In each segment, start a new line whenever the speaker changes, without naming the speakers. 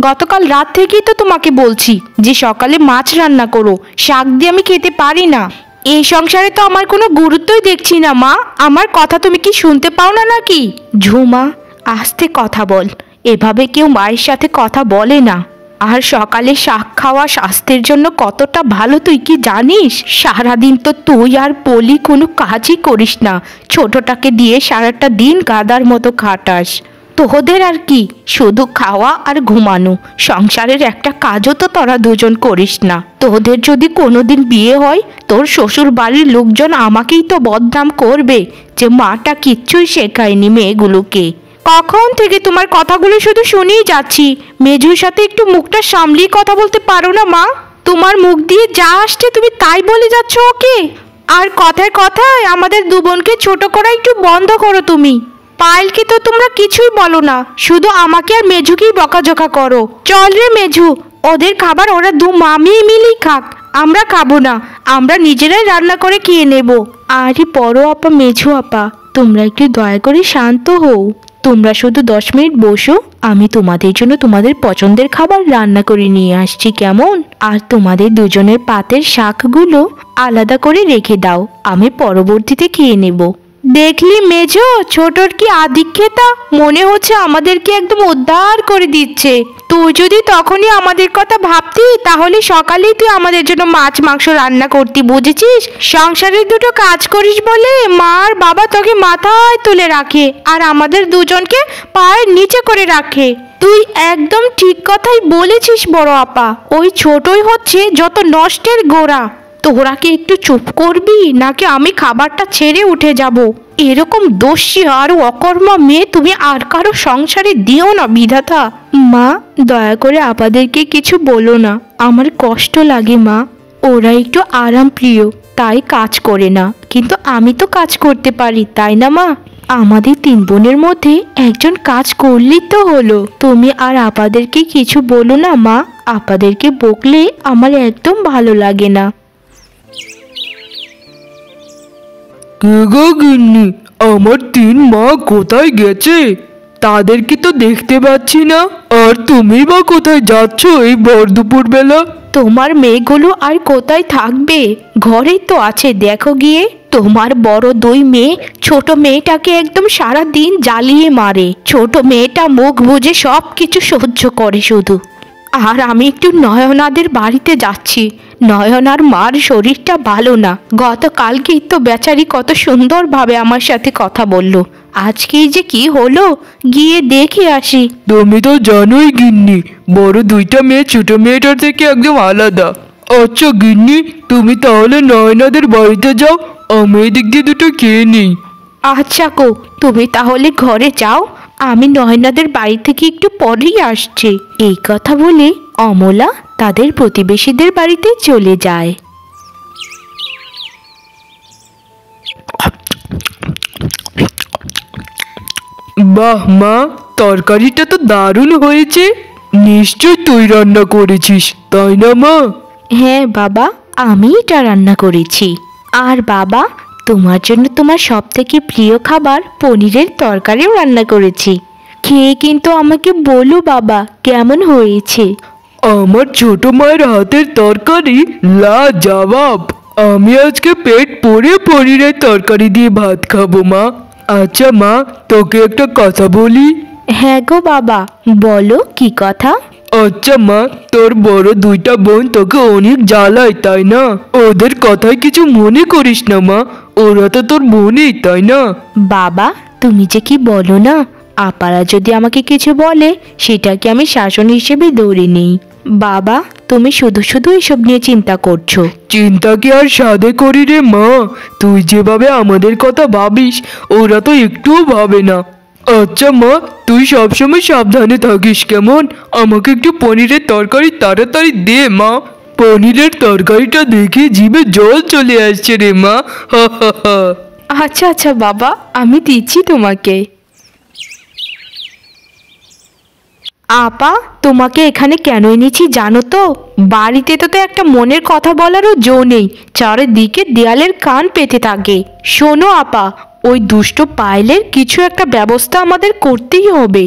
গতকাল রাত থেকেই তো তোমাকে বলছি যে সকালে মাছ রান্না করো, শাক দিয়ে আমি খেতে পারি না। এই সংসারে তো আমার কোনো গুরুত্বই দেখছি না মা। আমার কথা তুমি কি শুনতে পাও না নাকি? ঝুমা, আস্তে কথা বল, এভাবে কেউ মায়ের সাথে কথা বলে না। আর সকালে শাক খাওয়া স্বাস্থ্যের জন্য কতটা ভালো তুই কি জানিস? সারাদিন তো তুই আর পলি কোনো কাজই করিস না, ছোটটাকে দিয়ে সারাটা দিন গাদার মতো খাটাস। তোদের আর কি, শুধু খাওয়া আর ঘুমানো, সংসারের একটা কাজও তো তোরা দুজন করিস না। তোদের যদি কোনোদিন বিয়ে হয়, তোর শ্বশুর বাড়ির লোকজন আমাকেই তো বদনাম করবে যে মাটা কিচ্ছুই শেখায়নি মেয়েগুলোকে। কখন থেকে তোমার কথাগুলো শুধু শুনেই যাচ্ছি। মেজুর সাথে একটু মুখটা সামলিয়ে কথা বলতে পারো না মা? তোমার মুখ দিয়ে যা আসছে তুমি তাই বলে যাচ্ছ ওকে। আর কথায় কথায় আমাদের দু বোনকে ছোট করা একটু বন্ধ করো তুমি। পায়েলকে তো তোমরা কিছুই বলো না, শুধু আমাকে আর মেজুকেই বকাঝকা করো। চল রে মেজু, ওদের খাবার ওরা দু মামি মিলেই খাক, আমরা খাবো না, আমরা নিজেরাই রান্না করে খেয়ে নেব। আরে বড় আপা, মেজু আপা, তোমরা একটু দয়া করে শান্ত হও। তোমরা শুধু 10 মিনিট বসো, আমি তোমাদের জন্য তোমাদের পছন্দের খাবার রান্না করে নিয়ে আসছি, কেমন? আর তোমাদের দুজনের পাতের শাকগুলো আলাদা করে রেখে দাও, আমি পরবর্তীতে খেয়ে নেব। দেখলি মেজো, ছোটর কি আধিক্যতা, মনে হচ্ছে আমাদেরকে একদম উদ্ধার করে দিচ্ছে। তুই যদি তখনই আমাদের কথা ভাবতি তাহলে সকালেই তুই আমাদের জন্য মাছ মাংস রান্না করতি, বুঝেছিস? সংসারের দুটো কাজ করিস বলে মা আর বাবা তোকে মাথায় তুলে রাখে আর আমাদের দুজনকে পায়ের নিচে করে রাখে। তুই একদম ঠিক কথাই বলেছিস বড় আপা, ওই ছোটই হচ্ছে যত নষ্টের গোড়া। তোরা কি একটু চুপ করবি নাকি আমি খাবারটা ছেড়ে উঠে যাব? এরকম দোষী আর অকর্মা মেয়ে তুমি আর কারো সংসারে দিও না বিধাতা। মা, দয়া করে আপাদেরকে কিছু বলো না, আমার কষ্ট লাগে মা। ওরা একটু আরাম প্রিয়, তাই কাজ করে না, কিন্তু আমি তো কাজ করতে পারি, তাই না মা? আমাদের 3 বোনের মধ্যে একজন কাজ করলেই তো হলো। তুমি আর আপাদেরকে কিছু বলো না মা, আপাদেরকে বকলে আমার একদম ভালো লাগে না।
কে গো গিন্নি, আমার 3 মা কোথায় গেছে? তাদেরকে তো দেখতে পাচ্ছি না। আর তুমি বা কোথায় যাচ্ছ এই ভর দুপুর বেলা?
তোমার মেয়েগুলো আর কোথায় থাকবে, ঘরেই তো আছে, দেখো গিয়ে। তোমার বড় 2 মেয়ে ছোট মেয়েটাকে একদম সারা দিন জ্বালিয়ে মারে। ছোট মেয়েটা মুখ বুজে সব কিছু সহ্য করে শুধু। আর আমি একটু নয়নাদের বাড়িতে যাচ্ছি। নয়নার মার শরীরটা ভালো না, গতকালকেই তো বেচারি কত সুন্দরভাবে আমার সাথে কথা বলল, আজকেই যে কি হলো গিয়ে দেখে আসি।
তুমি তো জানোই গিন্নি, বড় 2টা মেয়ে ছোট মেয়েটার থেকে একদম আলাদা। আচ্ছা গিন্নি, তুমি তাহলে নয়নাদের বাড়িতে যাও, আমি এদিক দিয়ে দুটো খেয়ে নিই।
আচ্ছা গো, তুমি তাহলে ঘরে যাও, আমি নয়নাদের বাড়ি থেকে একটু পরেই আসছি। এই কথা বলে অমলা তাদের প্রতিবেশীদের বাড়িতে চলে যায়।
বাহ মা, তরকারিটা তো দারুণ হয়েছে। নিশ্চয় তুই রান্না করেছিস, তাই না মা?
হ্যাঁ বাবা, আমি এটা রান্না করেছি। আর বাবা, তোমার জন্য তোমার সব থেকে প্রিয় খাবার পনিরের তরকারিও রান্না করেছি। খেয়ে কিন্তু আমাকে বলো বাবা কেমন হয়েছে।
আমার ছোট মায়ের হাতের তরকারি লাজবাব। আমি আজকে পেট পুরে পনিরের তরকারি দিয়ে ভাত খাবো মা। আচ্ছা মা, তোকে একটা কথা বলি।
হ্যাঁ গো বাবা, বলো কি কথা?
আচ্ছা মা, তোর বড় 2টা বোন তোকে অনেক জ্বালায়, তাই না? ওদের কথায় কিছু মনে করিস না মা, ওরা তো তোর বোনই, তাই না?
বাবা, তুমি যে কি বলো না, আপারা যদি আমাকে কিছু বলে সেটাকে আমি শাসন হিসেবে ধরে নিই। বাবা, তুমি শুধু শুধু এসব নিয়ে চিন্তা করছো।
চিন্তা কি আর সাধে করি রে মা? তুই যেভাবে আমাদের কথা ভাবিস ওরা তো একটুও ভাবে না। আচ্ছা মা, তুই সবসময় সাবধানে থাকিস, কেমন? আমাকে একটু পনিরের তরকারি তাড়াতাড়ি দে মা। পনিরের তরকারিটা দেখে জিভে জল চলে আসছে রে মা। হা হা হা।
আচ্ছা আচ্ছা বাবা, আমি দিচ্ছি তোমাকে। আপা, তোমাকে এখানে কেন এনেছি জানো তো? বাড়িতে তো একটা মনের কথা বলারও জো নেই, চারিদিকে দেয়ালের কান পেতে থাকে। শোনো আপা, ওই দুষ্ট পায়েলের কিছু একটা ব্যবস্থা আমাদের করতেই হবে।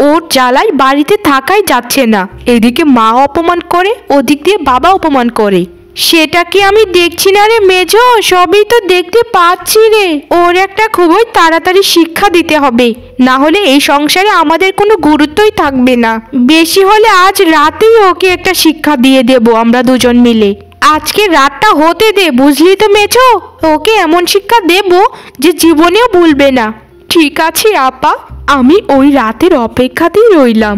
ওর জ্বালায় বাড়িতে থাকাই যাচ্ছে না। এদিকে মা অপমান করে, ওদিক দিয়ে বাবা অপমান করে। সেটা কি আমি দেখছি না রে মেজো? সবই তো দেখতে পাচ্ছি রে। ওর একটা খুবই তাড়াতাড়ি শিক্ষা দিতে হবে, না হলে এই সংসারে আমাদের কোনো গুরুত্বই থাকবে না। বেশি হলে আজ রাতেই ওকে একটা শিক্ষা দিয়ে দেব আমরা দুজন মিলে। আজকে রাতটা হতে দে, বুঝলি তো মেজো? ওকে এমন শিক্ষা দেব যে জীবনেও ভুলবে না। ঠিক আছে আপা, আমি ওই রাতের অপেক্ষাতেই রইলাম।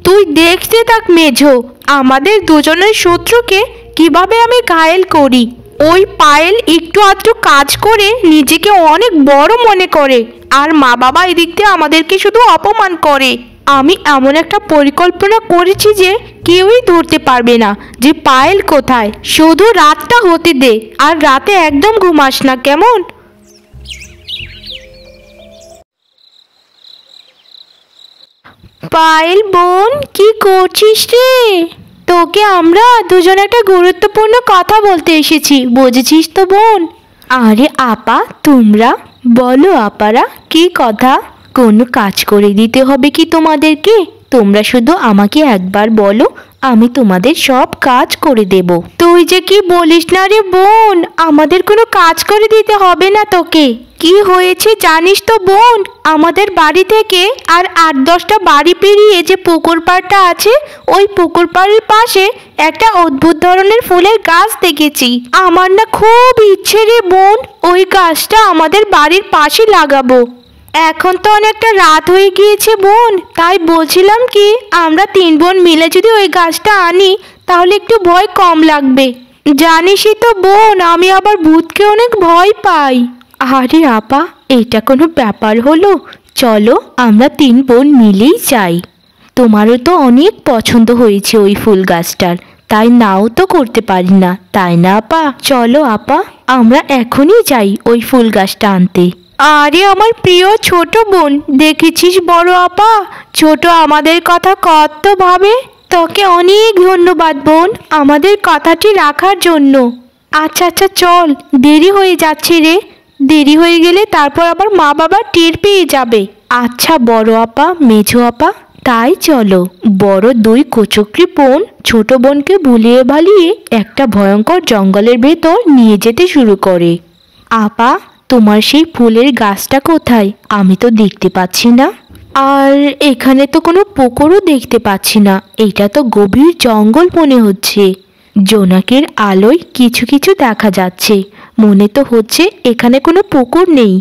তুই দেখতে থাক মেজো, আমাদের দুজনের শত্রুকে কিভাবে আমি ঘায়েল করি। ওই পায়েল একটু আধটু কাজ করে নিজেকে অনেক বড় মনে করে, আর মা বাবা এদিক দিয়ে আমাদেরকে শুধু অপমান করে। আমি এমন একটা পরিকল্পনা করেছি যে কেউই ধরতে পারবে না যে পায়েল কোথায়। শুধু রাতটা হতে দে, আর রাতে একদম ঘুমাস না, কেমন? পায়েল বোন, কি করছিস রে? তোকে আমরা দুজন একটা গুরুত্বপূর্ণ কথা বলতে এসেছি, বুঝেছিস তো বোন? আরে আপা তোমরা বলো আপারা, কি কথা? কোনো কাজ করে দিতে হবে কি তোমাদেরকে? তোমরা শুধু আমাকে একবার বলো, আমি তোমাদের সব কাজ করে দেব। তুই যে কি বলিস না রে বোন, আমাদের কোনো কাজ করে দিতে হবে না তোকে। কি হয়েছে জানিস তো বোন, আমাদের বাড়ি থেকে আর 8-10টা বাড়ি পেরিয়ে যে পুকুর পাড়টা আছে, ওই পুকুর পাড়ের পাশে একটা অদ্ভুত ধরনের ফুলের গাছ দেখেছি। আমার না খুব ইচ্ছে রে বোন, ওই গাছটা আমাদের বাড়ির পাশে লাগাবো। এখন তো অনেকটা রাত হয়ে গিয়েছে বোন, তাই বলছিলাম কি আমরা 3 বোন মিলে যদি ওই গাছটা আনি তাহলে একটু ভয় কম লাগবে। জানিসই তো বোন, আমি আবার ভূতকে অনেক ভয় পাই। আরে আপা, এটা কোনো ব্যাপার হলো? চলো আমরা 3 বোন মিলেই যাই। তোমারও তো অনেক পছন্দ হয়েছে ওই ফুল গাছটার, তাই নাও তো করতে পারি না, তাই না আপা? চলো আপা, আমরা এখনই যাই ওই ফুল গাছটা আনতে। আরে আমার প্রিয় ছোট বোন, দেখেছিস বড় আপা, ছোট আমাদের কথা কত ভাবে। তোকে অনেক ধন্যবাদ বোন আমাদের কথাটি রাখার জন্য। আচ্ছা আচ্ছা চল, দেরি হয়ে যাচ্ছে রে, দেরি হয়ে গেলে তারপর আবার মা বাবা টের পেয়ে যাবে। আচ্ছা বড় আপা, মেঝো আপা, তাই চলো। বড় 2 কোচক্রি বোন ছোট বোনকে ভুলিয়ে ভালিয়ে একটা ভয়ঙ্কর জঙ্গলের ভেতর নিয়ে যেতে শুরু করে। আপা, তোমার সেই ফুলের গাছটা কোথায়? আমি তো দেখতে পাচ্ছি না। আর এখানে তো কোনো পুকুরও দেখতে পাচ্ছি না, এটা তো গভীর জঙ্গল মনে হচ্ছে। জোনাকের আলোয় কিছু কিছু দেখা যাচ্ছে, মনে তো হচ্ছে এখানে কোনো পুকুর নেই।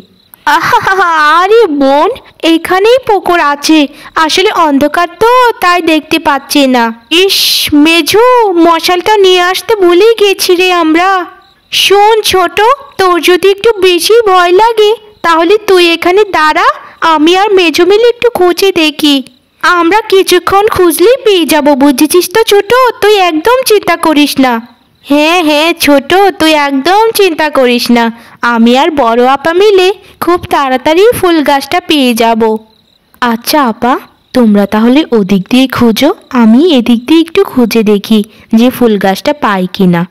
আরে বোন, এখানেই পুকুর আছে, আসলে অন্ধকার তো তাই দেখতে পাচ্ছি না। ইস মেঝো, মশালটা নিয়ে আসতে ভুলেই গেছি রে আমরা। শোন ছোট, তোর যদি একটু বেশি ভয় লাগে তাহলে তুই এখানে দাঁড়া, আমি আর মেঝো মিলে একটু খুঁজে দেখি। আমরা কিছুক্ষণ খুঁজলেই পেয়ে যাব, বুঝেছিস তো ছোট? তুই একদম চিন্তা করিস না। হ্যাঁ হ্যাঁ ছোট, তুই একদম চিন্তা করিস না, আমি আর বড় আপা মিলে খুব তাড়াতাড়ি ফুল গাছটা পেয়ে যাব। আচ্ছা আপা, তোমরা তাহলে ওদিক দিয়ে খুঁজো, আমি এদিক দিয়ে একটু খুঁজে দেখি যে ফুল গাছটা পাই কিনা।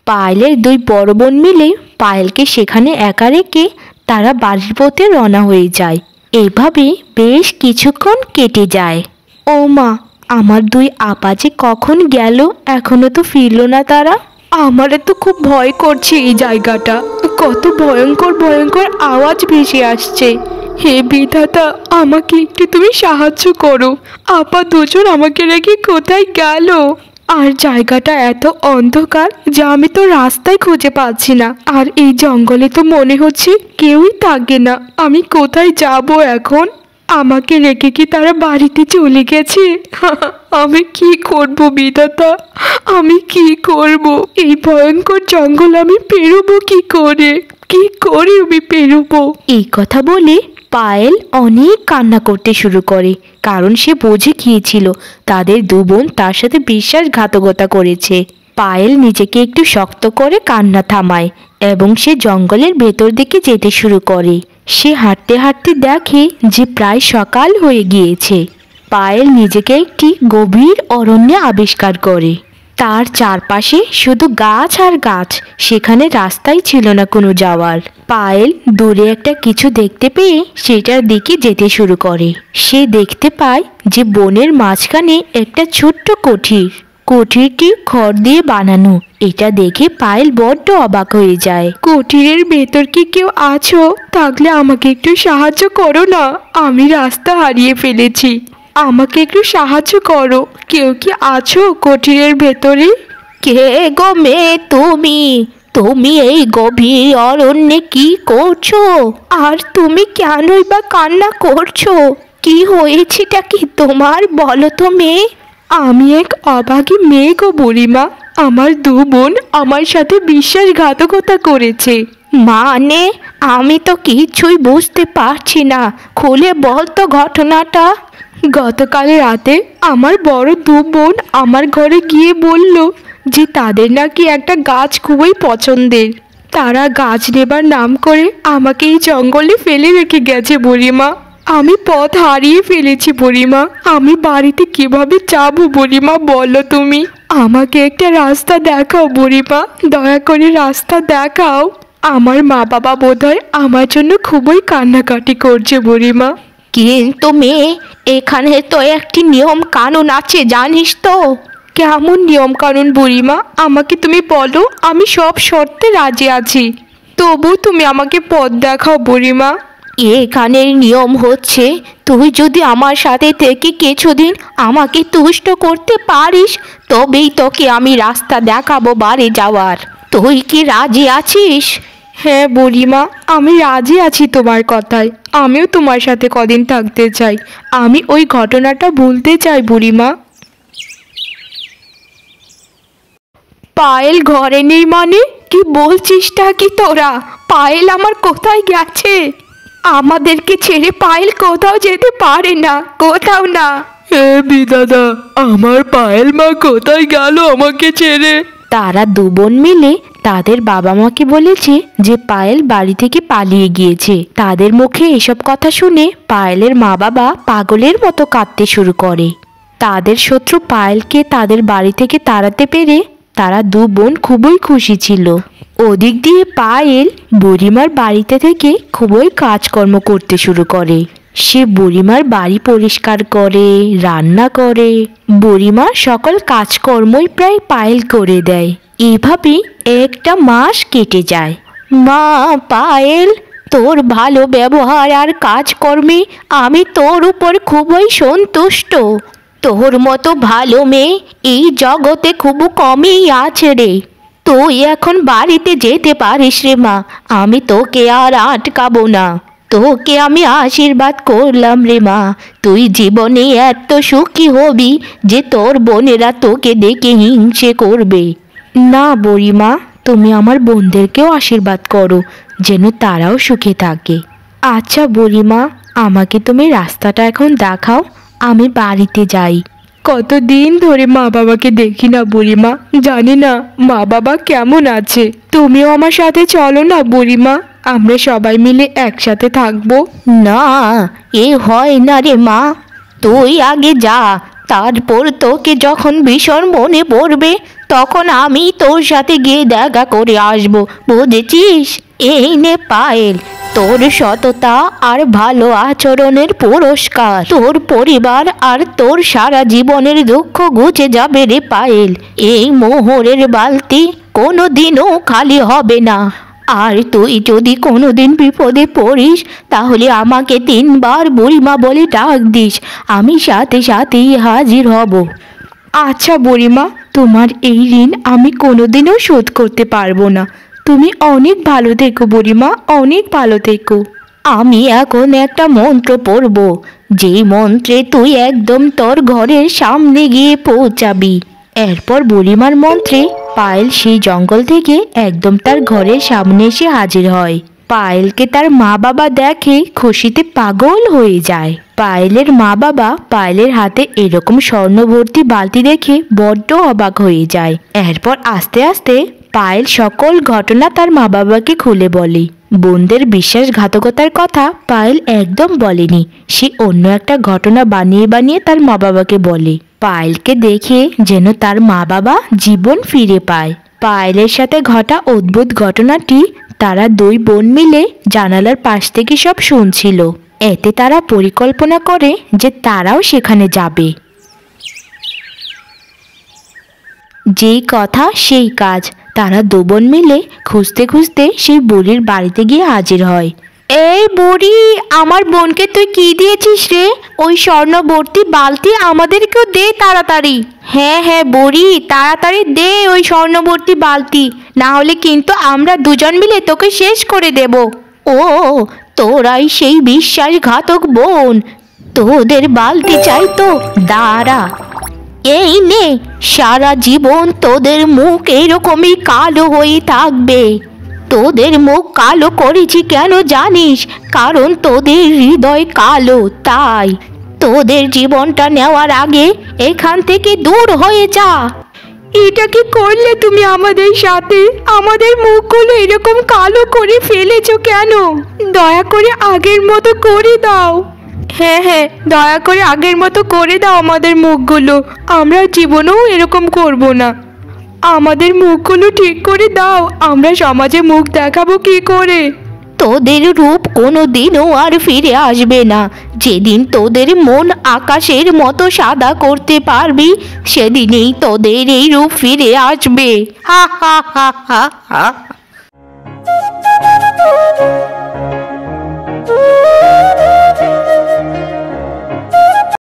পায়েলের 2 বড় বোন মিলে পায়েলকে সেখানে একা রেখে তারা বাড়ির পথে রওনা হয়ে যায়। এভাবে বেশ কিছুক্ষণ কেটে যায়। ও মা, আমার 2 আপা যে কখন গেল, এখনো তো ফিরল না তারা। আমারে তো খুব ভয় করছে, এই জায়গাটা কত ভয়ঙ্কর ভয়ঙ্কর আওয়াজ ভেসে আসছে। হে বিধাতা, আমাকে একটু তুমি সাহায্য করো, আপা দুজন আমাকে রেখে কোথায় গেল? আর জায়গাটা এত অন্ধকার যা আমি তো রাস্তায় খুঁজে পাচ্ছি না, আর এই জঙ্গলে তো মনে হচ্ছে কেউই থাকে না। আমি কোথায় যাব এখন? আমাকে রেখে কি তারা বাড়িতে চলে গেছে? আমি কি করব বিধাতা, আমি কি করব? এই ভয়ঙ্কর জঙ্গল আমি পেরোবো কি করে? কি করে আমি পেরোবো? এই কথা বলে পায়েল অনেক কান্না করতে শুরু করে, কারণ সে বুঝে গিয়েছিল তাদের 2 বোন তার সাথে বিশ্বাসঘাতকতা করেছে। পায়েল নিজেকে একটু শক্ত করে কান্না থামায় এবং সে জঙ্গলের ভেতর দিকে যেতে শুরু করে। সে হাঁটতে হাঁটতে দেখে যে প্রায় সকাল হয়ে গিয়েছে। পায়েল নিজেকে একটি গভীর অরণ্যে আবিষ্কার করে। তার চারপাশে শুধু গাছ আর গাছ, সেখানে রাস্তাই ছিল না কোনো যাওয়ার। পায়েল দূরে একটা কিছু দেখতে পেয়ে সেটার দিকে যেতে শুরু করে। সে দেখতে পায় যে বনের মাঝখানে একটা ছোট্ট কুঠির। কুঠিরটি খড় দিয়ে বানানো। এটা দেখে পায়েল বড্ড অবাক হয়ে যায়। কুঠিরের ভেতর কি কেউ আছো? থাকলে আমাকে একটু সাহায্য করো না, আমি রাস্তা হারিয়ে ফেলেছি। আমাকে একটু সাহায্য করো। কেউ কি আছো কুঠিরের ভেতরে? কে গো মেয়ে তুমি? তুমি এই গভীর অরণ্যে কি করছো? আর তুমি কেনই বা কান্না করছো? কি হয়েছেটা কি তোমার, বলো তো মেয়ে? আমি এক অভাগী মেয়ে গো বুড়িমা। আমার দু বোন আমার সাথে বিশ্বাসঘাতকতা করেছে। মানে? আমি তো কিছুই বুঝতে পারছি না, খুলে বল তো ঘটনাটা। গতকাল রাতে আমার বড় দু বোন আমার ঘরে গিয়ে বলল যে তাদের নাকি একটা গাছ খুবই পছন্দের। তারা গাছ নেবার নাম করে আমাকে এই জঙ্গলে ফেলে রেখে গেছে বুড়িমা। আমি পথ হারিয়ে ফেলেছি বুড়িমা। আমি বাড়িতে কিভাবে যাবো বুড়িমা, বলো তুমি? আমাকে একটা রাস্তা দেখাও বুড়িমা, দয়া করে রাস্তা দেখাও। আমার মা বাবা বোধহয় আমার জন্য খুবই কান্নাকাটি করছে বুড়িমা। কিন্তু মেয়ে, এখানে তো একটি নিয়ম কানুন আছে, জানিস তো? কেমন নিয়ম কানুন বুড়িমা? আমাকে তুমি বলো, আমি সব শর্তে রাজি আছি। তবু তুমি আমাকে পথ দেখাও বুড়িমা। এখানের নিয়ম হচ্ছে, তুই যদি আমার সাথে থেকে কিছুদিন আমাকে তুষ্ট করতে পারিস, তবেই তোকে আমি রাস্তা দেখাবো বাড়ি যাওয়ার। তুই কি রাজি আছিস? হ্যাঁ বুড়িমা, আমি রাজি আছি তোমার কথায়। আমিও তোমার সাথে কদিন থাকতে চাই। আমি ওই ঘটনাটা ভুলতে চাই বুড়িমা। পায়েল ঘরে নেই মানে? কি বলছিসটা কি তোরা? পায়েল আমার কোথায় গেছে? আমাদেরকে ছেড়ে পায়েল কোথাও যেতে পারে না, কোথাও না।
হে বিধাতা, আমার পায়েল মা কোথায় গেল আমাকে ছেড়ে?
তারা দু বোন মিলে তাদের বাবা মাকে বলেছে যে পায়েল বাড়ি থেকে পালিয়ে গিয়েছে। তাদের মুখে এসব কথা শুনে পায়েলের মা বাবা পাগলের মতো কাঁদতে শুরু করে। তাদের শত্রু পায়েলকে তাদের বাড়ি থেকে তাড়াতে পেরে তারা দু বোন খুবই খুশি ছিল। ওদিক দিয়ে পায়েল বুড়িমার বাড়িতে থেকে খুবই কাজকর্ম করতে শুরু করে। সে বুড়িমার বাড়ি পরিষ্কার করে, রান্না করে। বুড়িমার সকল কাজকর্মই প্রায় পায়েল করে দেয়। এভাবে একটা মাস কেটে যায়। মা পায়েল, তোর ভালো ব্যবহার আর কাজকর্মে আমি তোর উপর খুবই সন্তুষ্ট। তোর মতো ভালো মেয়ে এই জগতে খুব কমই আছে রে। তুই এখন বাড়িতে যেতে পারিস রে মা, আমি তোকে আর আটকাবো না। তোকে আমি আশীর্বাদ করলাম রে মা, তুই জীবনে এত সুখী হবি যে তোর বোনেরা তোকে দেখে হিংসে করবে। না বুড়িমা, তুমি আমার বোনদেরকেও আশীর্বাদ করো যেন তারাও সুখে থাকে। আচ্ছা বুড়িমা, আমাকে তুমি রাস্তাটা এখন দেখাও, আমি বাড়িতে যাই। কতদিন ধরে মা বাবাকে দেখি না বুড়িমা, জানি না মা বাবা কেমন আছে। তুমিও আমার সাথে চলো না বুড়িমা, আমরা সবাই মিলে একসাথে থাকবো। না, এ হয় না রে মা, তুই আগে যা, তারপর তোকে যখন ভীষণ মনে পড়বে তখন আমি তোর সাথে গিয়ে দেখা করে আসবো, বুঝেছিস? এই নে পায়েল, তোর সততা আর ভালো আচরণের পুরস্কার। তোর পরিবার আর তোর সারা জীবনের দুঃখ ঘুচে যাবে রে পায়েল। এই মোহরের বালতি কোনোদিনও খালি হবে না। আর তুই যদি কোনোদিন বিপদে পড়িস তাহলে আমাকে 3 বার বুড়িমা বলে ডাক দিস, আমি সাথে সাথেই হাজির হব। আচ্ছা বুড়িমা, তোমার এই ঋণ আমি কোনোদিনও শোধ করতে পারবো না। তুমি অনেক ভালো থেকো বুড়িমা, অনেক ভালো থেকো। আমি এখন একটা মন্ত্র পড়ব, যেই মন্ত্রে তুই একদম তোর ঘরের সামনে গিয়ে পৌঁছাবি। এরপর বুড়িমার মন্ত্রে পায়েল সেই জঙ্গল থেকে একদম তার ঘরের সামনে এসে হাজির হয়। পায়েলকে তার মা বাবা দেখে খুশিতে পাগল হয়ে যায়। পায়েলের মা বাবা পায়েলের হাতে এরকম স্বর্ণভর্তি বালতি দেখে বড্ড অবাক হয়ে যায়। এরপর আস্তে আস্তে পায়েল সকল ঘটনা তার মা বাবাকে খুলে বলে। বোনদের বিশ্বাসঘাতকতার কথা পায়েল একদম বলেনি। সে অন্য একটা ঘটনা বানিয়ে বানিয়ে তার মা বাবাকে বলে। পায়েলকে দেখে যেন তার মা বাবা জীবন ফিরে পায়। পায়েলের সাথে ঘটা অদ্ভুত ঘটনাটি তারা দুই বোন মিলে জানালার পাশ থেকে সব শুনছিল। এতে তারা পরিকল্পনা করে যে তারাও সেখানে যাবে। যেই কথা সেই কাজ, তারা দু বোন মিলে খুঁজতে খুঁজতে সেই বুড়ির বাড়িতে গিয়ে হাজির হয়। এই বুড়ি, আমার বোনকে তুই কি দিয়েছিস রে? ওই স্বর্ণবর্তী বালতি আমাদেরকেও দে তাড়াতাড়ি। হ্যাঁ হ্যাঁ বুড়ি, তাড়াতাড়ি দে ওই স্বর্ণবর্তী বালতি, না হলে কিন্তু আমরা দুজন মিলে তোকে শেষ করে দেব। ও, তোরাই সেই বিশ্বাসঘাতক বোন, তোদের বালতি চাই তো, দাঁড়া। এই নে, সারা জীবন তোদের মুখ এরকমই কালো হয়ে থাকবে। তোদের মুখ কালো করেছি কেন জানিস? কারণ তোদের হৃদয় কালো, তাই। তোদের জীবনটা নেওয়ার আগে এখান থেকে দূর হয়ে যা। এটা কি করলে তুমি আমাদের সাথে? আমাদের মুখগুলো এরকম কালো করে ফেলেছো কেন? দয়া করে আগের মতো করে দাও। হ্যাঁ হ্যাঁ, দয়া করে আগের মতো করে দাও আমাদের মুখগুলো। আমরা জীবনেও এরকম করব না। আমাদের মুখগুলো ঠিক করে দাও, আমরা সমাজে মুখ দেখাবো কি করে? তোদের রূপ কোনো দিনও আর ফিরে আসবে না। যেদিন তোদের মন আকাশের মতো সাদা করতে পারবি, সেদিনেই তোদের এই রূপ ফিরে আসবে। হা হা হা হা হা।